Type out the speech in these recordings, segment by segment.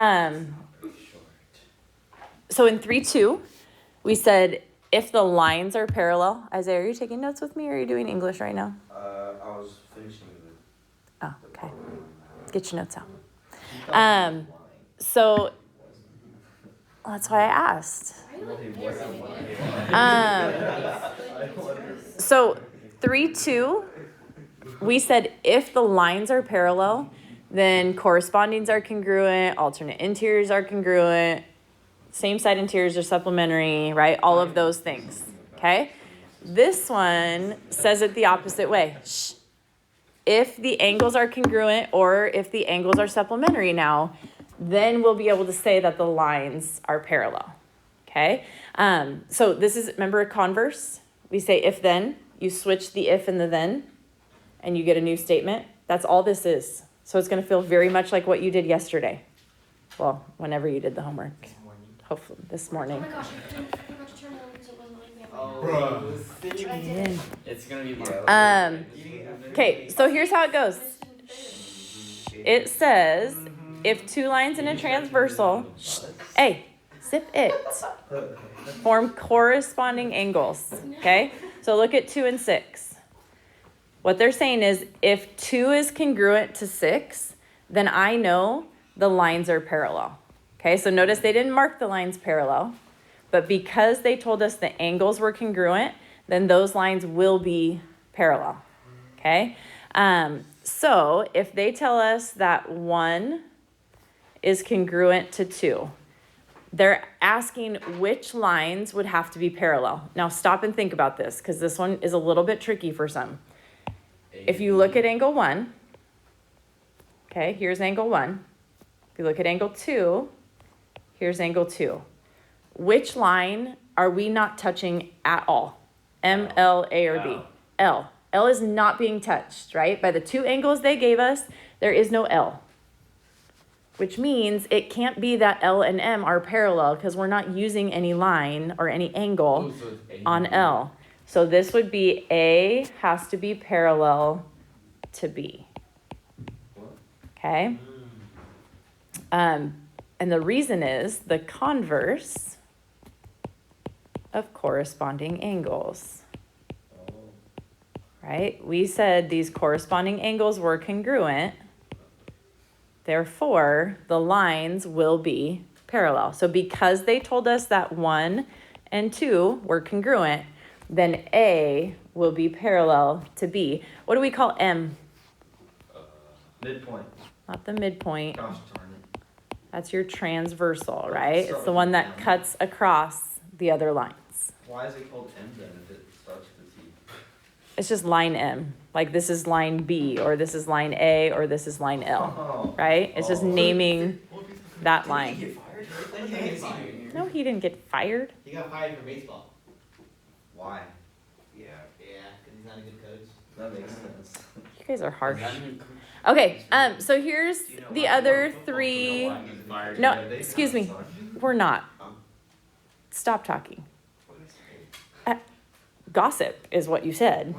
So in 3-2, we said if the lines are parallel. Isaiah, are you taking notes with me or are you doing English right now? I was finishing Oh, okay. Get your notes out. So that's why I asked. So 3-2, we said if the lines are parallel, then correspondings are congruent, alternate interiors are congruent, same side interiors are supplementary, right? All of those things, okay? This one says it the opposite way. If the angles are congruent or if the angles are supplementary now, then we'll be able to say that the lines are parallel, okay? So this is, remember a converse? We say if then, you switch the if and the then, and you get a new statement. That's all this is. So it's going to feel very much like what you did yesterday. Well, whenever you did the homework. Hopefully this morning. Oh my gosh, I forgot to turn it on because it wasn't like that. It's gonna be Okay, so here's how it goes. It says if two lines in a transversal, hey, zip it, form corresponding angles. Okay, so look at 2 and 6. What they're saying is if 2 is congruent to 6, then I know the lines are parallel. Okay, so notice they didn't mark the lines parallel, but because they told us the angles were congruent, then those lines will be parallel. Okay, so if they tell us that 1 is congruent to 2, they're asking which lines would have to be parallel. Now stop and think about this because this one is a little bit tricky for some. If you look at angle 1, okay, here's angle 1. If you look at angle 2, here's angle 2. Which line are we not touching at all? M, L, A, or B? L. L is not being touched, right? By the 2 angles they gave us, there is no L. Which means it can't be that L and M are parallel because we're not using any line or any angle on L. So this would be A has to be parallel to B. Okay? And the reason is the converse of corresponding angles. Right? We said these corresponding angles were congruent. Therefore, the lines will be parallel. So because they told us that 1 and 2 were congruent, then A will be parallel to B. What do we call M? midpoint. Not the midpoint. Gosh darn it. That's your transversal, right? It's the one that cuts across the other lines. Why is it called M then if it starts with T? It's just line M. Like this is line B, or this is line A, or this is line L, right? It's just naming that line. Did he get fired? No, he didn't get fired. He got fired for baseball. Why? Yeah, because he's not a good coach. That makes sense. You guys are harsh. Okay, so here's the other 3. No, excuse me. We're not. Stop talking. Gossip is what you said.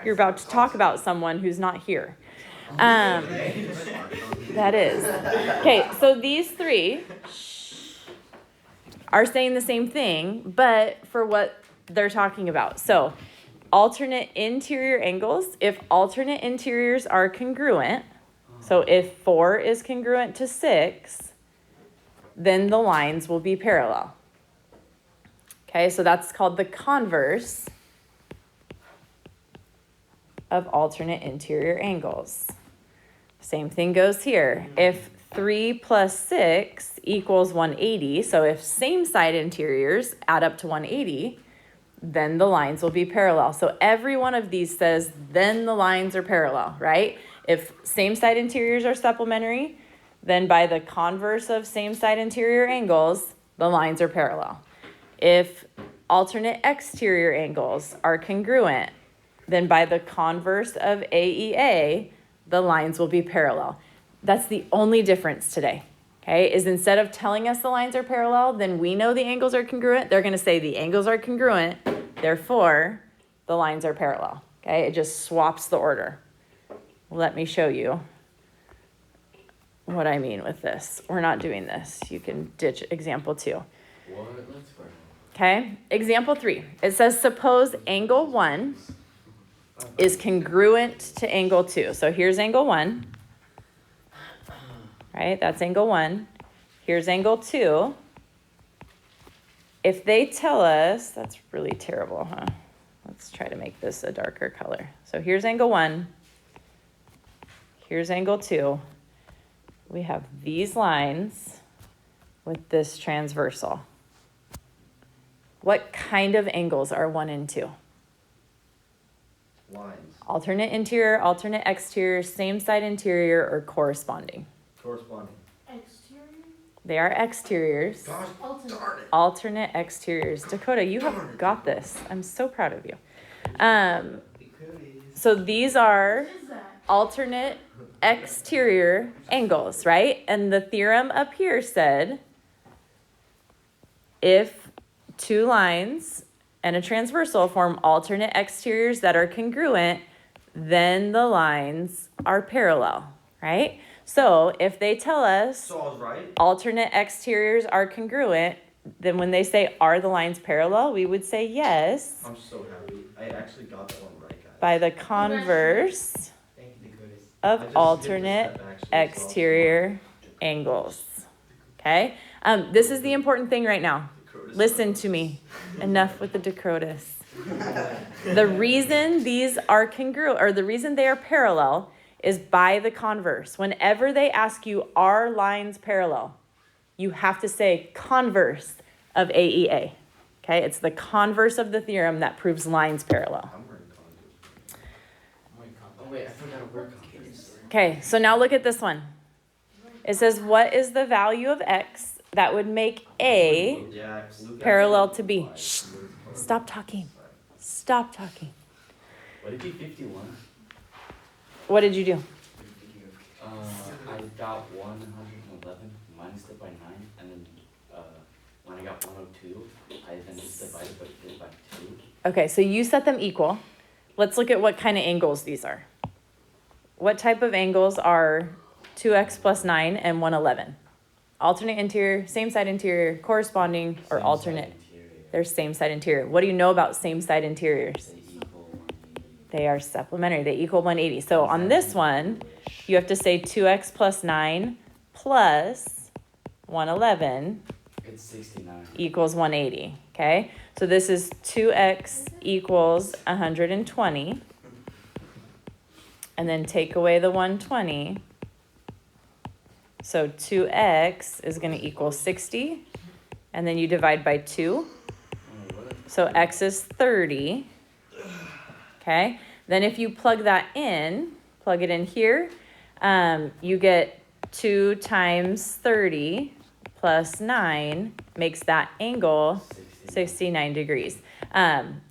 You're about to talk about someone who's not here. That is. Okay, so these 3 are saying the same thing, but for what they're talking about. So alternate interior angles, if alternate interiors are congruent, so if 4 is congruent to 6, then the lines will be parallel. Okay, so that's called the converse of alternate interior angles. Same thing goes here. If 3 plus 6 equals 180, so if same side interiors add up to 180, then the lines will be parallel. So every one of these says, then the lines are parallel, right? If same side interiors are supplementary, then by the converse of same side interior angles, the lines are parallel. If alternate exterior angles are congruent, then by the converse of AEA, the lines will be parallel. That's the only difference today, okay, is instead of telling us the lines are parallel, then we know the angles are congruent. They're going to say the angles are congruent, therefore, the lines are parallel, okay? It just swaps the order. Let me show you. what I mean with this. We're not doing this. You can ditch example 2. What? Let's go. Okay, example 3. It says, suppose angle 1 is congruent to angle 2. So here's angle 1. Right, that's angle 1. Here's angle 2. If they tell us, that's really terrible, huh? Let's try to make this a darker color. So here's angle 1. Here's angle 2. We have these lines with this transversal. What kind of angles are 1 and 2? Lines. Alternate interior, alternate exterior, same side interior, or corresponding? Corresponding. Exterior? They are exteriors. Gosh, Alternate. darn it. Alternate exteriors. Dakota, you have got this. I'm so proud of you. So these are What is that? alternate exterior angles, right? And the theorem up here said if 2 lines and a transversal form alternate exteriors that are congruent, then the lines are parallel, right? So if they tell us So I was right? alternate exteriors are congruent, then when they say, are the lines parallel, we would say yes I'm so happy. I actually got that one right, guys. by the converse Thank you, Dakotas. I of just skipped a alternate step, actually, so- exterior angles. Okay? This is the important thing right now. Listen to me. Enough with the Dakotas. The reason these are congruent, or the reason they are parallel, is by the converse. Whenever they ask you, are lines parallel? You have to say converse of AEA. Okay? It's the converse of the theorem that proves lines parallel. I'm wearing Converse. Oh wait, I forgot to wear Converse. Okay, so now look at this one. It says, what is the value of x that would make A Yeah, Luke parallel actually to B? applied. Shh. Stop talking. Stop talking. What did you 51? What did you do? I got 111 minus it by 9, and then when I got 102, I then just divided it by 2. Okay, so you set them equal. Let's look at what kind of angles these are. What type of angles are 2x plus 9 and 111? Alternate interior, same side interior, corresponding, or Same alternate? side interior. They're same side interior. What do you know about same side interiors? They equal 180. They are supplementary. They equal 180. So on this one, you have to say 2x plus 9 plus 111 It's 69. equals 180. Okay? So this is 2x equals 120. And then take away the 120. So 2x is going to equal 60. And then you divide by 2. So x is 30. Okay? Then if you plug that in, plug it in here, you get 2 times 30 plus 9 makes that angle 69 degrees.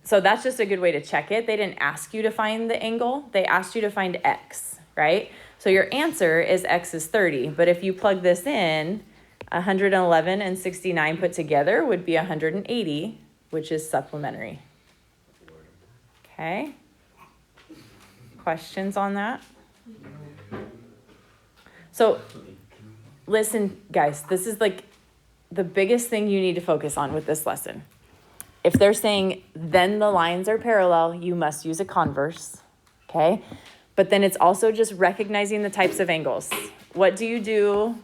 So that's just a good way to check it. They didn't ask you to find the angle. They asked you to find x, right? So your answer is x is 30. But if you plug this in, 111 and 69 put together would be 180, which is supplementary. Okay? Questions on that? So listen, guys, this is like the biggest thing you need to focus on with this lesson. If they're saying, then the lines are parallel, you must use a converse, okay? But then it's also just recognizing the types of angles. What do you do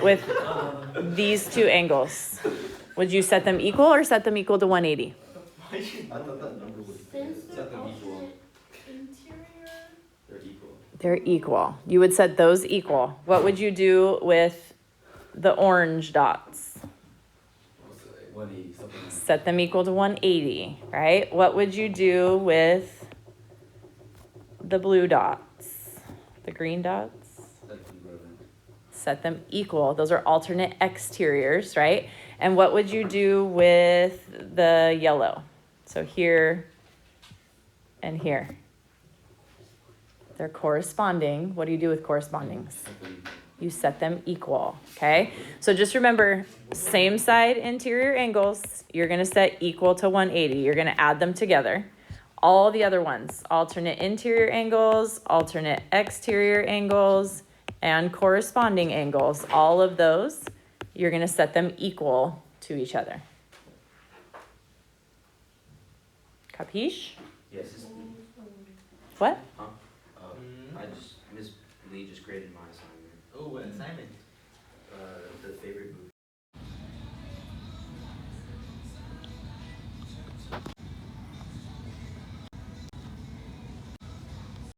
with these 2 angles? Would you set them equal or set them equal to 180? I thought that number was Since they're set them equal. alternate interior, They're equal. They're equal. You would set those equal. What would you do with the orange dots? 180, something. Set them equal to 180, right? What would you do with the blue dots? The green dots? That's congruent. Set them equal. Those are alternate exteriors, right? And what would you do with the yellow? So here and here. They're corresponding. What do you do with correspondings? Something. You set them equal, okay? So just remember, same side interior angles, you're gonna set equal to 180. You're gonna add them together. All the other ones, alternate interior angles, alternate exterior angles, and corresponding angles, all of those, you're gonna set them equal to each other. Capiche? Yes. What? Miss Lee just graded my assignment. Oh, what assignment? The favorite movie.